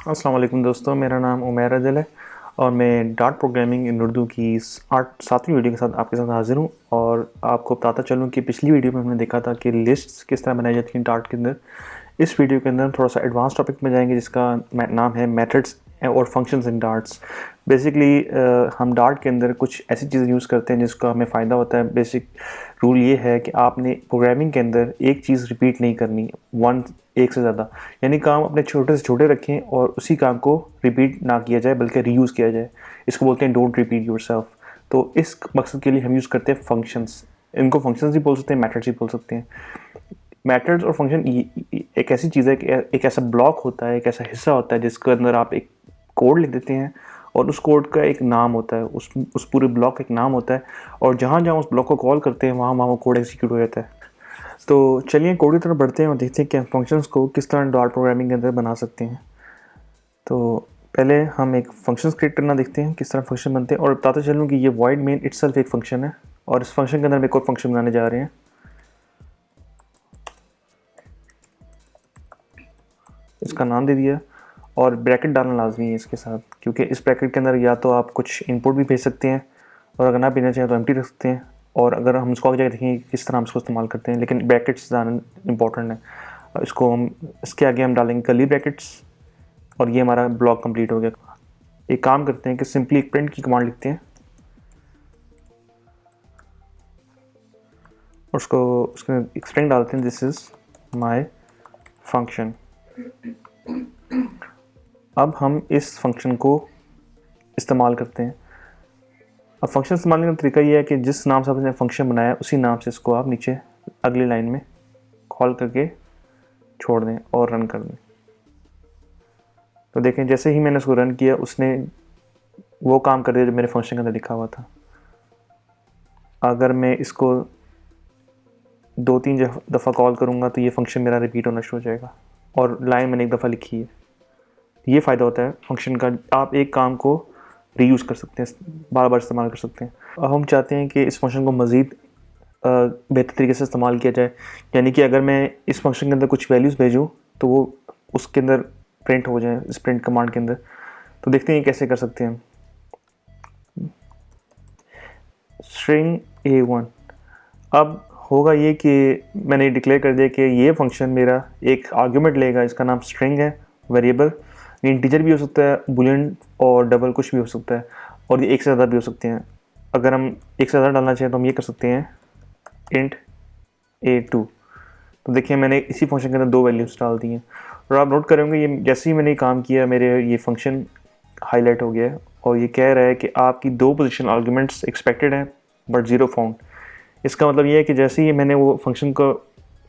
अस्सलाम वालेकुम दोस्तों, मेरा नाम उमैर अदल है और मैं डार्ट प्रोग्रामिंग इन उर्दू की 7वीं वीडियो के साथ आपके साथ हाज़िर हूँ। और आपको बताता चलूँ कि पिछली वीडियो में हमने देखा था कि लिस्ट्स किस तरह बनाई जाती हैं डार्ट के अंदर। इस वीडियो के अंदर हम थोड़ा सा एडवांस टॉपिक में जाएंगे जिसका नाम है मेथड्स और फंक्शंस इन डार्ट्स। बेसिकली हम डार्ट के अंदर कुछ ऐसी चीज़ें यूज़ करते हैं जिसका हमें फ़ायदा होता है। बेसिक रूल ये है कि आपने प्रोग्रामिंग के अंदर एक चीज़ रिपीट नहीं करनी, एक से ज़्यादा, यानी काम अपने छोटे से छोटे रखें और उसी काम को रिपीट ना किया जाए बल्कि रीयूज़ किया जाए। इसको बोलते हैं डोंट रिपीट योरसेल्फ। तो इस मकसद के लिए हम यूज़ करते हैं फंक्शंस। इनको फंक्शंस भी बोल सकते हैं, मेथड्स भी बोल सकते हैं। मेथड्स और फंक्शन एक ऐसी चीज़ है कि एक ऐसा ब्लॉक होता है, एक ऐसा हिस्सा होता है जिसके अंदर आप एक कोड लिख देते हैं और उस कोड का एक नाम होता है, उस पूरे ब्लॉक का एक नाम होता है और जहाँ जहाँ उस ब्लॉक को कॉल करते हैं वहाँ वहाँ वो कोड एग्जीक्यूट हो जाता है। तो चलिए कोड की तरफ बढ़ते हैं और देखते हैं कि फंक्शंस को किस तरह डार्ट प्रोग्रामिंग के अंदर बना सकते हैं। तो पहले हम एक फंक्शन क्रिएट करना देखते हैं किस तरह फंक्शन बनते हैं, और बताते चलूँ कि ये वॉइड मेन इटसेल्फ एक फंक्शन है और इस फंक्शन के अंदर हम एक और फंक्शन बनाने जा रहे हैं। इसका नाम दे दिया और ब्रैकेट डालना लाजमी है इसके साथ, क्योंकि इस ब्रैकेट के अंदर या तो आप कुछ इनपुट भी भेज सकते हैं और अगर ना भेजना चाहें तो एम्प्टी रख सकते हैं। और अगर हम इसको आगे जाकर देखेंगे किस तरह हम इसको इस्तेमाल करते हैं, लेकिन ब्रैकेट्स ज़्यादा इंपॉर्टेंट है। इसको हम इसके आगे हम डालेंगे कर्ली ब्रैकेट्स और ये हमारा ब्लॉक कंप्लीट हो गया। एक काम करते हैं कि सिंपली एक प्रिंट की कमांड लिखते हैं और उसके एक स्ट्रिंग डालते हैं, दिस इज़ माई फंक्शन। अब हम इस फंक्शन को इस्तेमाल करते हैं। अब फंक्शन इस्तेमाल करने का तरीका ये है कि जिस नाम से आपने फंक्शन बनाया उसी नाम से इसको आप नीचे अगली लाइन में कॉल करके छोड़ दें और रन कर दें। तो देखें जैसे ही मैंने इसको रन किया उसने वो काम कर दिया जो मेरे फंक्शन के अंदर लिखा हुआ था। अगर मैं इसको 2-3 दफ़ा कॉल करूँगा तो ये फंक्शन मेरा रिपीट होना शुरू हो जाएगा और लाइन मैंने एक दफ़ा लिखी है। ये फ़ायदा होता है फंक्शन का, आप एक काम को रीयूज़ कर सकते हैं, बार बार इस्तेमाल कर सकते हैं। अब हम चाहते हैं कि इस फंक्शन को मज़ीद बेहतर तरीके से इस्तेमाल किया जाए, यानी कि अगर मैं इस फंक्शन के अंदर कुछ वैल्यूज़ भेजूँ तो वो उसके अंदर प्रिंट हो जाए इस प्रिंट कमांड के अंदर। तो देखते हैं कैसे कर सकते हैं। String A1। अब होगा ये कि मैंने डिक्लेयर कर दिया कि ये फंक्शन मेरा एक आर्ग्यूमेंट लेगा, इसका नाम स्ट्रिंग है, वेरिएबल। इंटीजर भी हो सकता है, बुलियन और डबल कुछ भी हो सकता है, और ये एक से ज़्यादा भी हो सकते हैं। अगर हम एक से ज़्यादा डालना चाहें तो हम ये कर सकते हैं इंट A2। तो देखिए मैंने इसी फंक्शन के अंदर 2 वैल्यूज़ डाल दी हैं और आप नोट करेंगे ये जैसे ही मैंने काम किया मेरे ये फंक्शन हाईलाइट हो गया है और ये कह रहा है कि आपकी 2 पोजीशन आर्ग्यूमेंट्स एक्सपेक्टेड हैं बट 0 फाउंड। इसका मतलब ये है कि जैसे ही मैंने वो फंक्शन को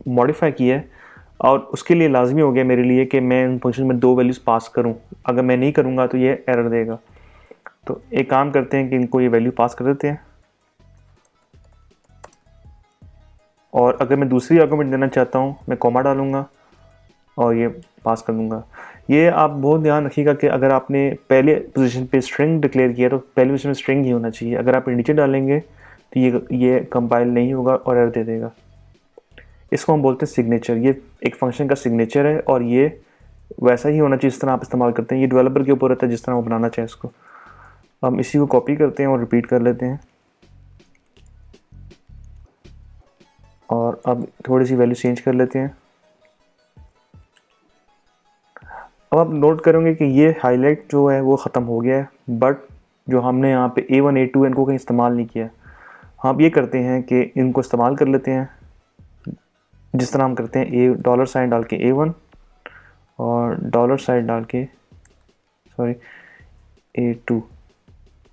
मॉडिफाई किया है और उसके लिए लाजमी हो गया मेरे लिए कि मैं उन फंक्शन में 2 वैल्यूज़ पास करूं। अगर मैं नहीं करूंगा तो ये एरर देगा। तो एक काम करते हैं कि इनको ये वैल्यू पास कर देते हैं और अगर मैं दूसरी आर्गुमेंट देना चाहता हूं मैं कॉमा डालूंगा और ये पास कर दूंगा। ये आप बहुत ध्यान रखिएगा कि अगर आपने पहले पोजीशन पे स्ट्रिंग डिक्लेयर किया तो पहले पोजीशन में स्ट्रिंग ही होना चाहिए। अगर आप नीचे डालेंगे तो ये कंपाइल नहीं होगा और एरर दे देगा। इसको हम बोलते हैं सिग्नेचर। ये एक फंक्शन का सिग्नेचर है और ये वैसा ही होना चाहिए जिस तरह आप इस्तेमाल करते हैं। ये डेवलपर के ऊपर रहता है जिस तरह वो बनाना चाहे इसको। हम इसी को कॉपी करते हैं और रिपीट कर लेते हैं और अब थोड़ी सी वैल्यू चेंज कर लेते हैं। अब आप नोट करेंगे कि ये हाईलाइट जो है वो ख़त्म हो गया है, बट जो हमने यहाँ पे A1 A2 इनको कहीं इस्तेमाल नहीं किया। हम ये करते हैं कि इनको इस्तेमाल कर लेते हैं जिस तरह हम करते हैं डॉलर साइन डाल के A1 और डॉलर साइन डाल के A2।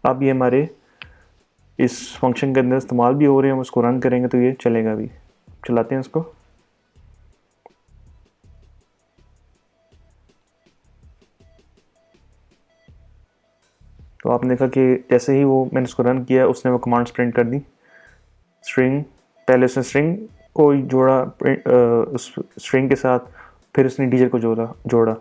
अब ये हमारे इस फंक्शन के अंदर इस्तेमाल भी हो रहे हैं। हम उसको रन करेंगे तो ये चलेगा भी। चलाते हैं इसको। तो आपने देखा कि जैसे ही वो मैंने इसको रन किया उसने वो कमांड्स प्रिंट कर दी। स्ट्रिंग, पहले उसने स्ट्रिंग को जोड़ा उस स्ट्रिंग के साथ, फिर उसने इंटीजर को जोड़ा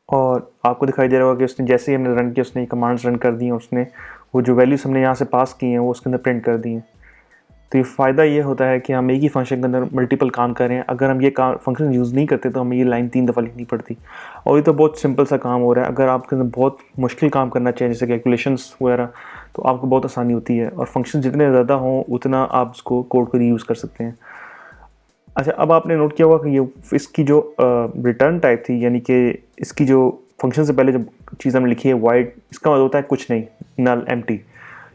और आपको दिखाई दे रहा होगा कि उसने जैसे ही हमने रन किया उसने कमांड्स रन कर दी हैं। उसने वो जो वैल्यूज हमने यहाँ से पास की हैं वो उसके अंदर प्रिंट कर दी हैं। तो ये फ़ायदा ये होता है कि हम एक ही फंक्शन के अंदर मल्टीपल काम करें। अगर हम ये काम फंक्शन यूज़ नहीं करते तो हमें ये लाइन 3 दफ़ा लिखनी पड़ती। और ये तो बहुत सिंपल सा काम हो रहा है। अगर आपके अंदर बहुत मुश्किल काम करना चाहिए जैसे कैलकुलेशंस वगैरह, तो आपको बहुत आसानी होती है, और फंक्शन जितने ज़्यादा हों उतना आप उसको कोड को रीयूज़ कर सकते हैं। अच्छा, अब आपने नोट किया होगा कि ये इसकी जो रिटर्न टाइप थी, यानी कि इसकी जो फंक्शन से पहले जो चीज़ हमने लिखी है वाइड, इसका मतलब होता है कुछ नहीं, नल, एम्प्टी।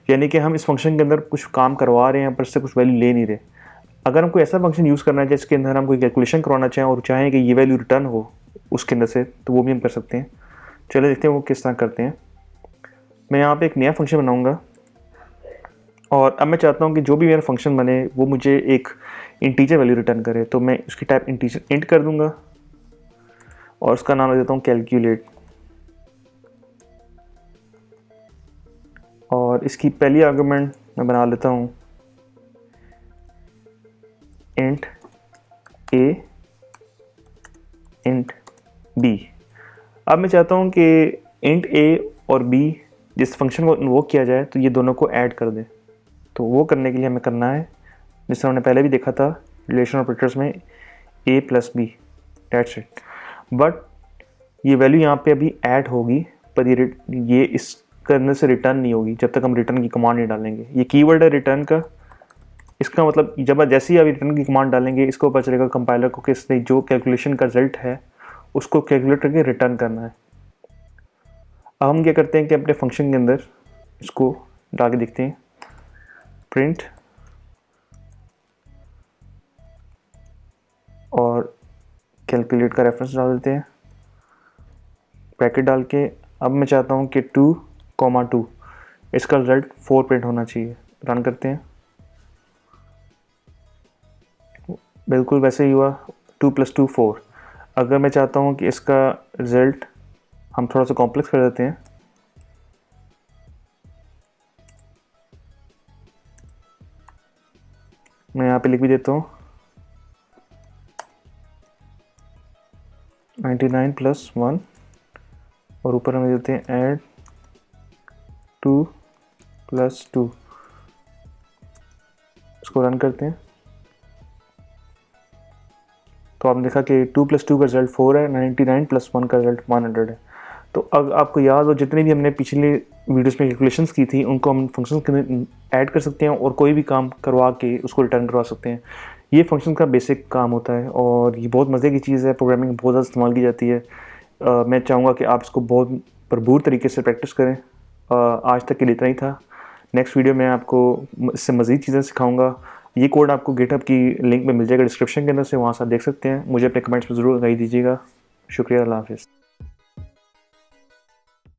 यानी कि हम इस फंक्शन के अंदर कुछ काम करवा रहे हैं पर इससे कुछ वैल्यू ले नहीं रहे। अगर हम कोई ऐसा फंक्शन यूज़ करना है जिसके अंदर हम कोई कैलकुलेशन करवाना चाहें और चाहें कि ये वैल्यू रिटर्न हो उसके अंदर से, तो वो भी हम कर सकते हैं। चलिए देखते हैं वो किस तरह करते हैं। मैं यहाँ पे एक नया फंक्शन बनाऊँगा, और अब मैं चाहता हूँ कि जो भी मेरा फंक्शन बने वो मुझे एक इंटीजर वैल्यू रिटर्न करे। तो मैं उसकी टाइप इंटीजर इंट कर दूंगा और उसका नाम दे देता हूँ कैलकुलेट। और इसकी पहली आर्गुमेंट मैं बना लेता हूँ इंट a इंट b। अब मैं चाहता हूँ कि इंट a और b जिस फंक्शन को इन्वोक किया जाए तो ये दोनों को ऐड कर दे। तो वो करने के लिए हमें करना है, जिस तरह हमने पहले भी देखा था रिलेशन ऑपरेटर्स में, a plus B, that's it. But ये वैल्यू यहाँ पे अभी ऐड होगी, पर ये इस करने से रिटर्न नहीं होगी जब तक हम रिटर्न की कमांड नहीं डालेंगे। ये कीवर्ड है रिटर्न का। इसका मतलब जब जैसे ही आप रिटर्न की कमांड डालेंगे इसको पता चलेगा कंपाइलर को कि इसने जो कैलकुलेशन का रिजल्ट है उसको कैलकुलेट करके रिटर्न करना है। अब हम क्या करते हैं कि अपने फंक्शन के अंदर इसको डाल के देखते हैं, प्रिंट और कैलकुलेट का रेफरेंस डाल देते हैं ब्रैकेट डाल के। अब मैं चाहता हूँ कि 2,2 इसका रिजल्ट 4 प्रिंट होना चाहिए। रन करते हैं, बिल्कुल वैसे ही हुआ, 2 + 2 4। अगर मैं चाहता हूँ कि इसका रिजल्ट हम थोड़ा सा कॉम्प्लेक्स कर देते हैं, मैं यहाँ पे लिख भी देता हूँ 99 + 1, और ऊपर हम देते हैं ऐड 2 + 2। इसको रन करते हैं तो आपने देखा कि 2 + 2 का रिजल्ट 4 है, 99 + 1 का रिजल्ट 100 है। तो अब आपको याद हो जितने भी हमने पिछले वीडियोस में कैलकुलेशंस की थी उनको हम फंक्शन के अंदर ऐड कर सकते हैं और कोई भी काम करवा के उसको रिटर्न करवा सकते हैं। ये फंक्शन का बेसिक काम होता है और ये बहुत मज़े की चीज़ है, प्रोग्रामिंग में बहुत ज़्यादा इस्तेमाल की जाती है। मैं चाहूँगा कि आप इसको बहुत भरपूर तरीके से प्रैक्टिस करें। आज तक के लिए इतना ही था। नेक्स्ट वीडियो में आपको इससे मज़ीद चीज़ें सिखाऊंगा। ये कोड आपको गिटहब की लिंक में मिल जाएगा डिस्क्रिप्शन के अंदर से, वहाँ से आप देख सकते हैं। मुझे अपने कमेंट्स में ज़रूर राय दीजिएगा। शुक्रिया, अल्लाह हाफ़िज़।